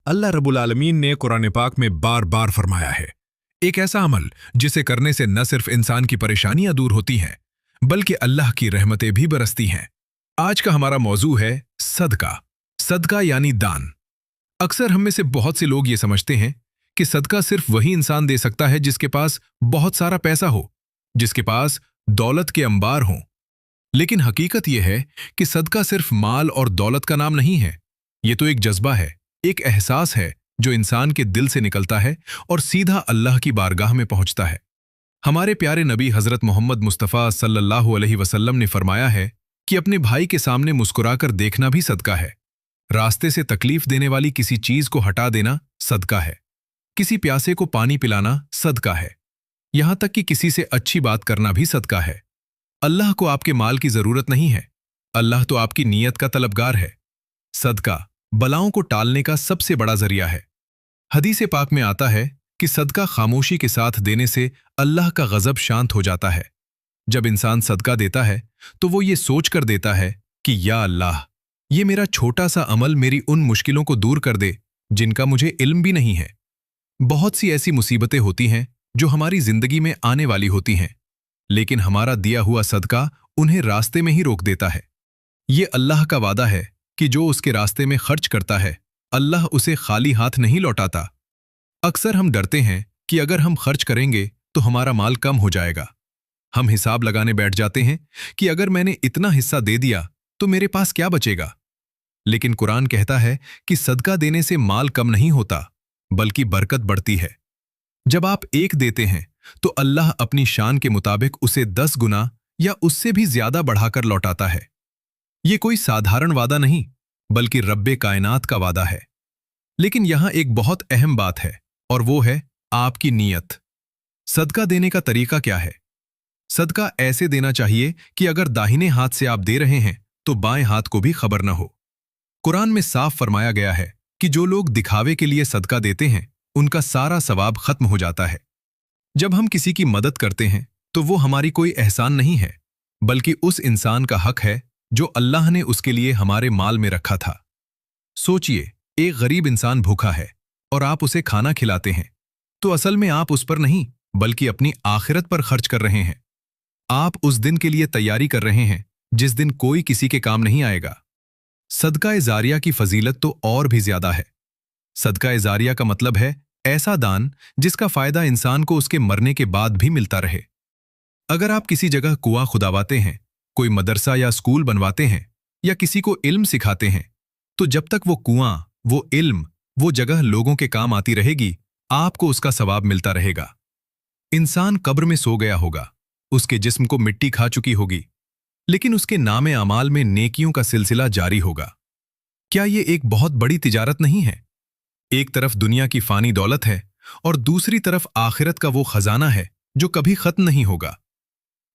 अल्लाह रब्बुल आलमीन ने कुरान पाक में बार बार फरमाया है, एक ऐसा अमल जिसे करने से न सिर्फ इंसान की परेशानियां दूर होती हैं, बल्कि अल्लाह की रहमतें भी बरसती हैं। आज का हमारा मौजू है सदका। सदका यानी दान। अक्सर हम में से बहुत से लोग ये समझते हैं कि सदका सिर्फ वही इंसान दे सकता है जिसके पास बहुत सारा पैसा हो, जिसके पास दौलत के अंबार हों। लेकिन हकीकत यह है कि सदका सिर्फ माल और दौलत का नाम नहीं है। ये तो एक जज्बा है, एक एहसास है जो इंसान के दिल से निकलता है और सीधा अल्लाह की बारगाह में पहुंचता है। हमारे प्यारे नबी हजरत मोहम्मद मुस्तफ़ा सल्लल्लाहु अलैहि वसल्लम ने फरमाया है कि अपने भाई के सामने मुस्कुराकर देखना भी सदका है। रास्ते से तकलीफ देने वाली किसी चीज को हटा देना सदका है। किसी प्यासे को पानी पिलाना सदका है। यहां तक कि किसी से अच्छी बात करना भी सदका है। अल्लाह को आपके माल की जरूरत नहीं है, अल्लाह तो आपकी नीयत का तलबगार है। सदका बलाओं को टालने का सबसे बड़ा जरिया है। हदीस पाक में आता है कि सदका खामोशी के साथ देने से अल्लाह का गजब शांत हो जाता है। जब इंसान सदका देता है तो वो ये सोच कर देता है कि या अल्लाह, ये मेरा छोटा सा अमल मेरी उन मुश्किलों को दूर कर दे जिनका मुझे इल्म भी नहीं है। बहुत सी ऐसी मुसीबतें होती हैं जो हमारी जिंदगी में आने वाली होती हैं, लेकिन हमारा दिया हुआ सदका उन्हें रास्ते में ही रोक देता है। ये अल्लाह का वादा है कि जो उसके रास्ते में खर्च करता है, अल्लाह उसे खाली हाथ नहीं लौटाता। अक्सर हम डरते हैं कि अगर हम खर्च करेंगे तो हमारा माल कम हो जाएगा। हम हिसाब लगाने बैठ जाते हैं कि अगर मैंने इतना हिस्सा दे दिया तो मेरे पास क्या बचेगा। लेकिन कुरान कहता है कि सदका देने से माल कम नहीं होता, बल्कि बरकत बढ़ती है। जब आप एक देते हैं तो अल्लाह अपनी शान के मुताबिक उसे 10 गुना या उससे भी ज्यादा बढ़ाकर लौटाता है। ये कोई साधारण वादा नहीं, बल्कि रब्बे कायनात का वादा है। लेकिन यहां एक बहुत अहम बात है, और वो है आपकी नीयत। सदका देने का तरीका क्या है? सदका ऐसे देना चाहिए कि अगर दाहिने हाथ से आप दे रहे हैं तो बाएं हाथ को भी खबर न हो। कुरान में साफ फरमाया गया है कि जो लोग दिखावे के लिए सदका देते हैं उनका सारा सवाब खत्म हो जाता है। जब हम किसी की मदद करते हैं तो वो हमारी कोई एहसान नहीं है, बल्कि उस इंसान का हक है जो अल्लाह ने उसके लिए हमारे माल में रखा था। सोचिए, एक गरीब इंसान भूखा है और आप उसे खाना खिलाते हैं, तो असल में आप उस पर नहीं बल्कि अपनी आखिरत पर खर्च कर रहे हैं। आप उस दिन के लिए तैयारी कर रहे हैं जिस दिन कोई किसी के काम नहीं आएगा। सदका-ए जारिया की फजीलत तो और भी ज्यादा है। सदका-ए जारिया का मतलब है ऐसा दान जिसका फायदा इंसान को उसके मरने के बाद भी मिलता रहे। अगर आप किसी जगह कुआं खुदावाते हैं, कोई मदरसा या स्कूल बनवाते हैं या किसी को इल्म सिखाते हैं, तो जब तक वो कुआं, वो इल्म, वो जगह लोगों के काम आती रहेगी, आपको उसका सवाब मिलता रहेगा। इंसान कब्र में सो गया होगा, उसके जिस्म को मिट्टी खा चुकी होगी, लेकिन उसके नामे अमाल में नेकियों का सिलसिला जारी होगा। क्या ये एक बहुत बड़ी तिजारत नहीं है? एक तरफ दुनिया की फानी दौलत है और दूसरी तरफ आखिरत का वो खजाना है जो कभी खत्म नहीं होगा।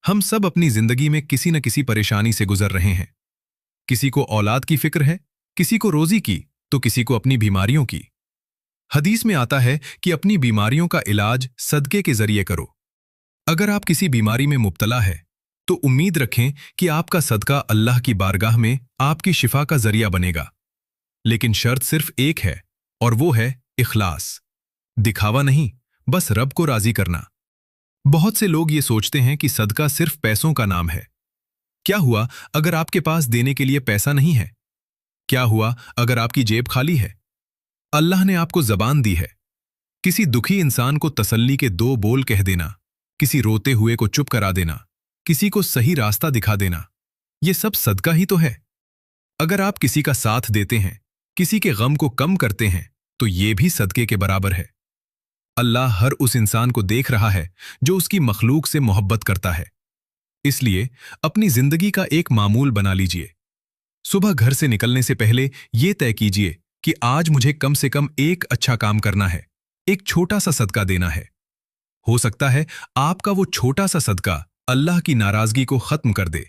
हम सब अपनी जिंदगी में किसी न किसी परेशानी से गुजर रहे हैं। किसी को औलाद की फिक्र है, किसी को रोजी की, तो किसी को अपनी बीमारियों की। हदीस में आता है कि अपनी बीमारियों का इलाज सदके के जरिए करो। अगर आप किसी बीमारी में मुब्तला है तो उम्मीद रखें कि आपका सदका अल्लाह की बारगाह में आपकी शिफा का जरिया बनेगा। लेकिन शर्त सिर्फ एक है, और वो है इखलास। दिखावा नहीं, बस रब को राजी करना। बहुत से लोग ये सोचते हैं कि सदका सिर्फ पैसों का नाम है। क्या हुआ अगर आपके पास देने के लिए पैसा नहीं है? क्या हुआ अगर आपकी जेब खाली है? अल्लाह ने आपको जबान दी है। किसी दुखी इंसान को तसल्ली के 2 बोल कह देना, किसी रोते हुए को चुप करा देना, किसी को सही रास्ता दिखा देना, ये सब सदका ही तो है। अगर आप किसी का साथ देते हैं, किसी के गम को कम करते हैं, तो ये भी सदके के बराबर है। अल्लाह हर उस इंसान को देख रहा है जो उसकी मखलूक से मोहब्बत करता है। इसलिए अपनी जिंदगी का एक मामूल बना लीजिए। सुबह घर से निकलने से पहले ये तय कीजिए कि आज मुझे कम से कम एक अच्छा काम करना है, एक छोटा सा सदका देना है। हो सकता है आपका वो छोटा सा सदका अल्लाह की नाराजगी को खत्म कर दे।